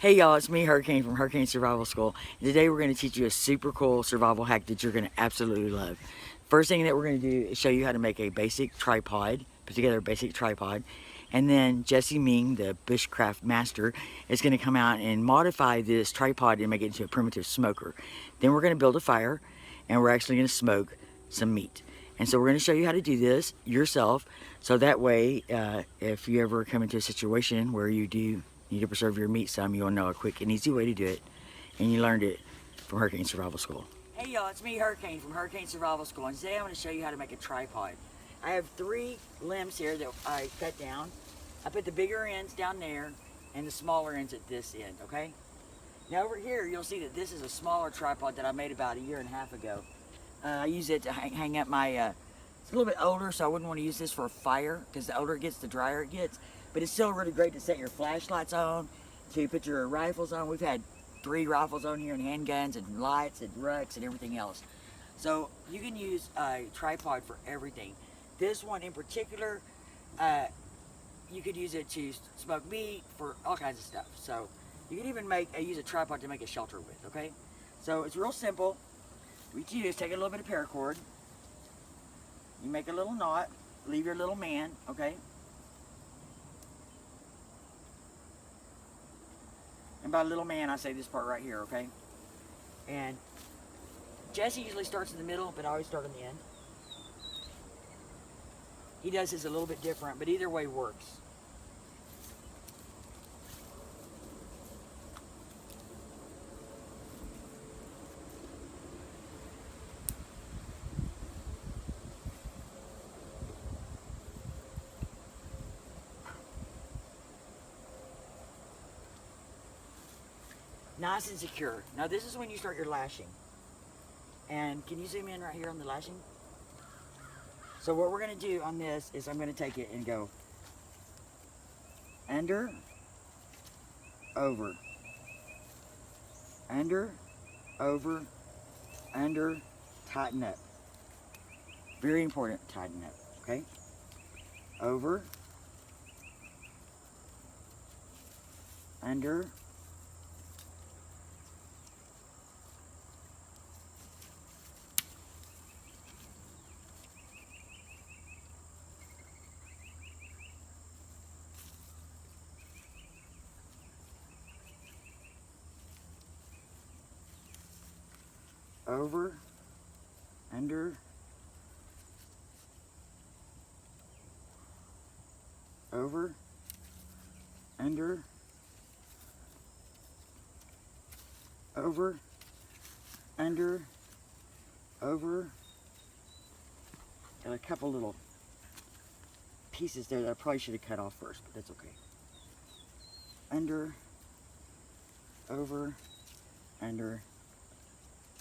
Hey y'all, it's me, Heracane from Heracane Survival School. And today we're going to teach you a super cool survival hack that you're going to absolutely love. First thing that we're going to do is show you how to make a basic tripod, put together a basic tripod. And then Jesse Ming, the bushcraft master, is going to come out and modify this tripod and make it into a primitive smoker. Then we're going to build a fire and we're actually going to smoke some meat. And so we're going to show you how to do this yourself, so that way if you ever come into a situation where you do need to preserve your meat some, you'll know a quick and easy way to do it, and you learned it from Heracane Survival School. Hey y'all, it's me, Heracane from Heracane Survival School, and today I'm going to show you how to make a tripod. I have 3 limbs here that I cut down. I put the bigger ends down there and the smaller ends at this end, okay? Now over here you'll see that this is a smaller tripod that I made about 1.5 years ago. I use it to hang up my, it's a little bit older, so I wouldn't want to use this for a fire, because the older it gets, the drier it gets. But it's still really great to set your flashlights on, to put your rifles on. We've had 3 rifles on here, and handguns, and lights, and rucks, and everything else. So you can use a tripod for everything. This one in particular, you could use it to smoke meat, for all kinds of stuff. So you can even use a tripod to make a shelter with, okay? So it's real simple. What you do is take a little bit of paracord, you make a little knot, leave your little man, okay? And by little man, I say this part right here, okay? And Jesse usually starts in the middle, but I always start on the end. He does his a little bit different, but either way works. Nice and secure. Now this is when you start your lashing. And can you zoom in right here on the lashing? So what we're going to do on this is I'm going to take it and go under, over, under, over, under, tighten up. Very important, tighten up, okay? Over, under, over, under, over, under, over, under, over. Got a couple little pieces there that I probably should have cut off first, but that's okay. Under, over, under,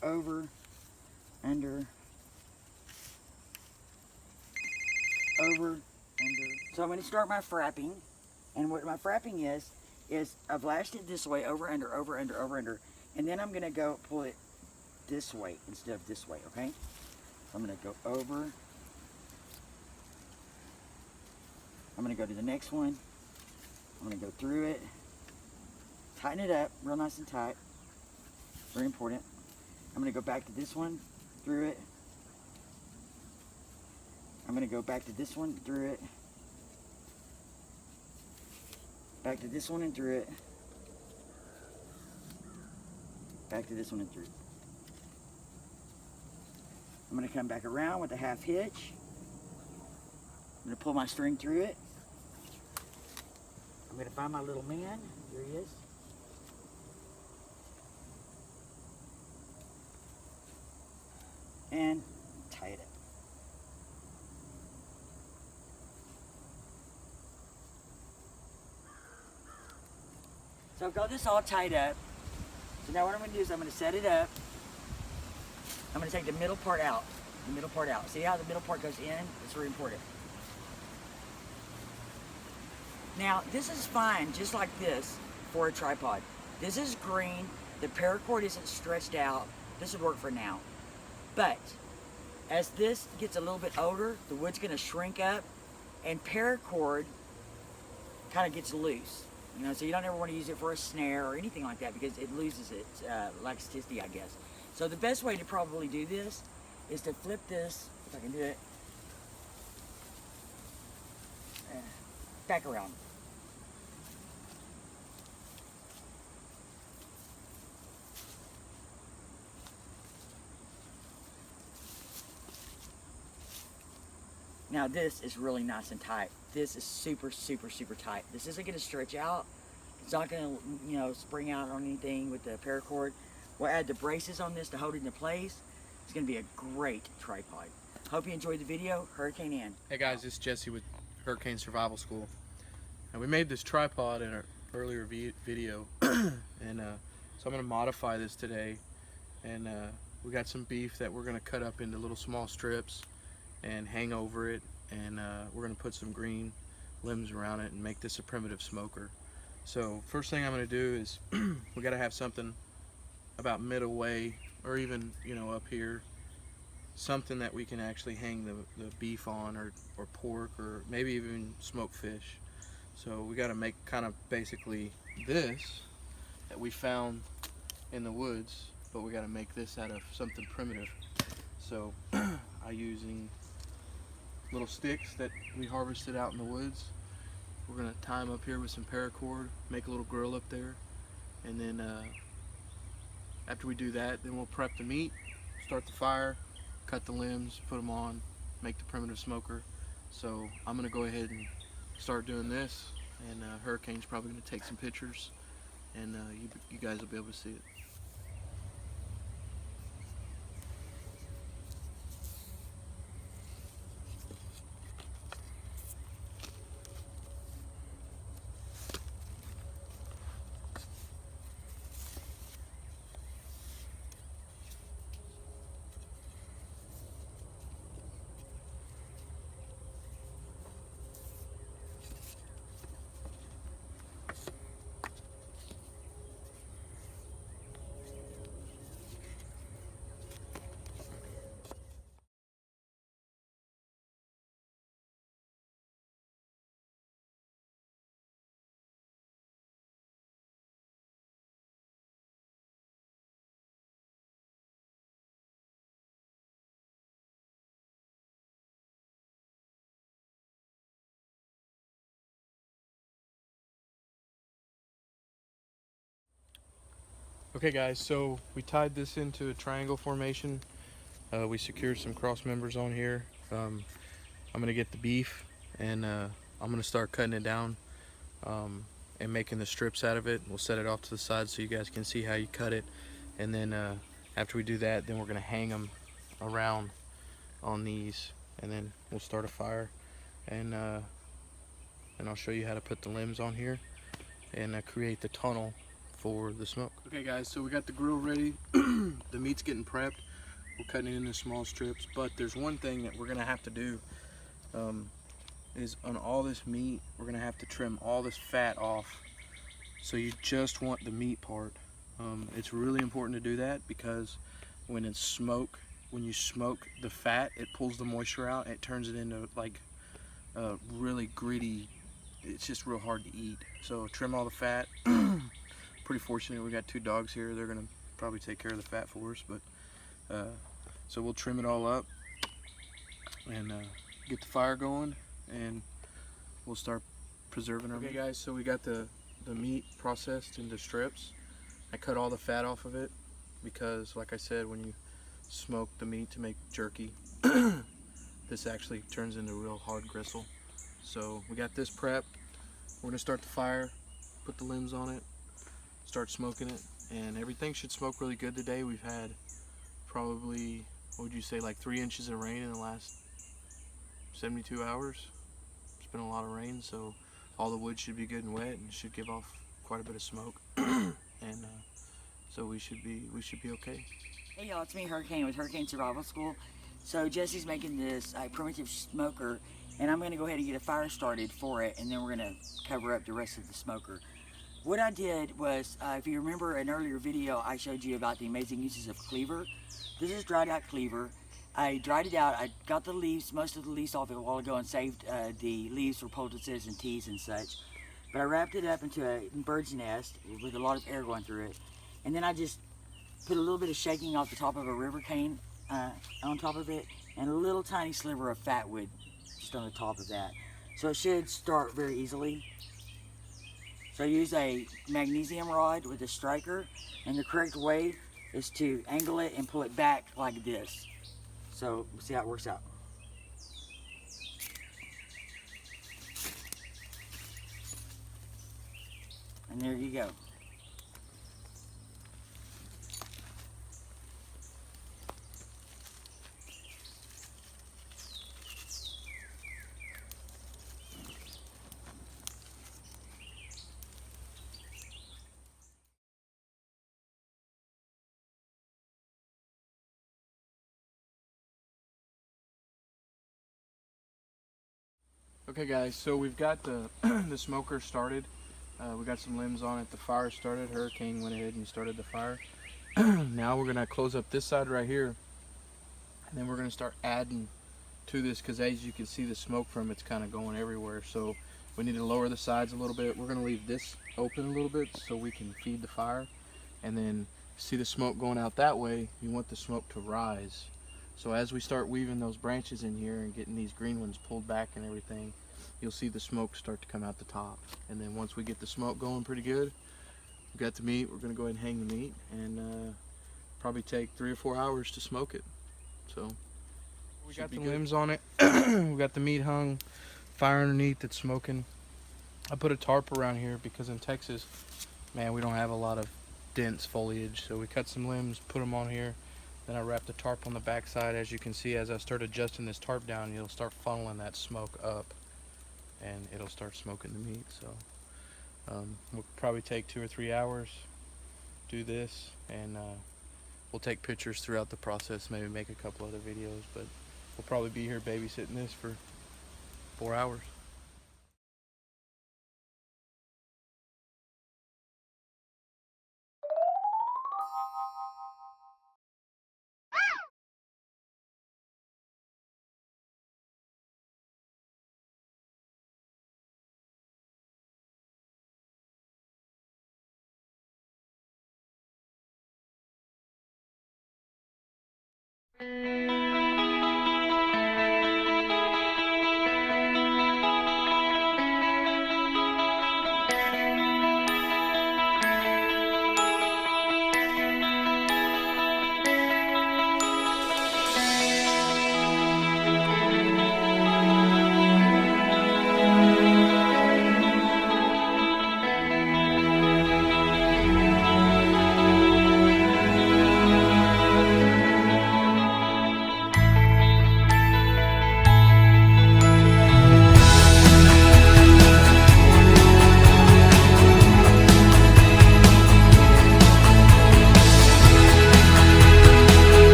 over, under, over, under. So I'm going to start my frapping, and what my frapping is I've lashed it this way, over, under, over, under, over, under, and then I'm going to go pull it this way instead of this way, okay? So I'm going to go over, I'm going to go to the next one, I'm going to go through it, tighten it up real nice and tight, very important. I'm going to go back to this one, through it. I'm going to go back to this one, through it. Back to this one and through it. Back to this one and through it. I'm going to come back around with a half hitch. I'm going to pull my string through it. I'm going to find my little man. Here he is. And tie it up. So I've got this all tied up. So now what I'm going to do is I'm going to set it up. I'm going to take the middle part out. The middle part out. See how the middle part goes in? It's very important. Now this is fine, just like this, for a tripod. This is green. The paracord isn't stretched out. This would work for now. But as this gets a little bit older, the wood's going to shrink up, and paracord kind of gets loose. You know, so you don't ever want to use it for a snare or anything like that because it loses its elasticity, I guess. So the best way to probably do this is to flip this, if I can do it, back around. Now this is really nice and tight. This is super, super, super tight. This isn't gonna stretch out. It's not gonna, you know, spring out on anything with the paracord. We'll add the braces on this to hold it into place. It's gonna be a great tripod. Hope you enjoyed the video. Heracane in. Hey guys, this is Jesse with Heracane Survival School. And we made this tripod in our earlier video, and so I'm gonna modify this today. And we got some beef that we're gonna cut up into little small strips and hang over it, and we're gonna put some green limbs around it and make this a primitive smoker. So first thing I'm gonna do is we gotta have something about middle way, or even, you know, up here, something that we can actually hang the beef on, or pork, or maybe even smoked fish. So we got to make kind of basically this that we found in the woods, but we got to make this out of something primitive. So I'm using little sticks that we harvested out in the woods. We're gonna tie them up here with some paracord, make a little grill up there, and then after we do that, then we'll prep the meat, start the fire, cut the limbs, put them on, make the primitive smoker. So I'm gonna go ahead and start doing this, and Huracane's probably gonna take some pictures, and you guys will be able to see it. Okay guys, so we tied this into a triangle formation. We secured some cross members on here. I'm gonna get the beef, and I'm gonna start cutting it down and making the strips out of it. We'll set it off to the side so you guys can see how you cut it, and then after we do that, then we're gonna hang them around on these, and then we'll start a fire, and I'll show you how to put the limbs on here and create the tunnel for the smoke. Okay guys, so we got the grill ready. The meat's getting prepped. We're cutting it into small strips, but there's one thing that we're gonna have to do is on all this meat, we're gonna have to trim all this fat off. So you just want the meat part. It's really important to do that because when you smoke the fat, it pulls the moisture out and it turns it into like really gritty. It's just real hard to eat. So trim all the fat. Pretty fortunate we got two dogs here. They're gonna probably take care of the fat for us, but so we'll trim it all up and get the fire going, and we'll start preserving our meat. Okay guys, so we got the meat processed into strips. I cut all the fat off of it because, like I said, when you smoke the meat to make jerky, this actually turns into real hard gristle. So we got this prepped. We're gonna start the fire, put the limbs on it, start smoking it, and everything should smoke really good today. We've had probably, what would you say, like 3 inches of rain in the last 72 hours. It's been a lot of rain, so all the wood should be good and wet and should give off quite a bit of smoke. And so we should be okay. Hey y'all, it's me, Heracane, with Heracane Survival School. So Jesse's making this primitive smoker, and I'm gonna go ahead and get a fire started for it, and then we're gonna cover up the rest of the smoker. What I did was, if you remember an earlier video, I showed you about the amazing uses of cleaver. This is dried out cleaver. I dried it out. I got the leaves, most of the leaves off it a while ago, and saved the leaves for poultices and teas and such. But I wrapped it up into a bird's nest with a lot of air going through it. And then I just put a little bit of shaking off the top of a river cane on top of it, and a little tiny sliver of fat wood just on the top of that. So it should start very easily. So I use a magnesium rod with a striker, and the correct way is to angle it and pull it back like this. So we'll see how it works out. And there you go. Okay guys, so we've got the the smoker started. We got some limbs on it. The fire started. Heracane went ahead and started the fire. Now we're gonna close up this side right here, and then we're gonna start adding to this, because as you can see, the smoke from it's kind of going everywhere. So we need to lower the sides a little bit. We're gonna leave this open a little bit so we can feed the fire, and then see the smoke going out that way. You want the smoke to rise. So as we start weaving those branches in here and getting these green ones pulled back and everything, you'll see the smoke start to come out the top. And then once we get the smoke going pretty good, we got the meat. We're gonna go ahead and hang the meat, and probably take 3 or 4 hours to smoke it. So we got the limbs on it. We got the meat hung, fire underneath, it's smoking. I put a tarp around here because in Texas, man, we don't have a lot of dense foliage. So we cut some limbs, put them on here. Then I wrapped the tarp on the backside. As you can see, as I start adjusting this tarp down, you'll start funneling that smoke up, and it'll start smoking the meat. So we'll probably take 2 or 3 hours, do this, and we'll take pictures throughout the process, maybe make a couple other videos, but we'll probably be here babysitting this for 4 hours.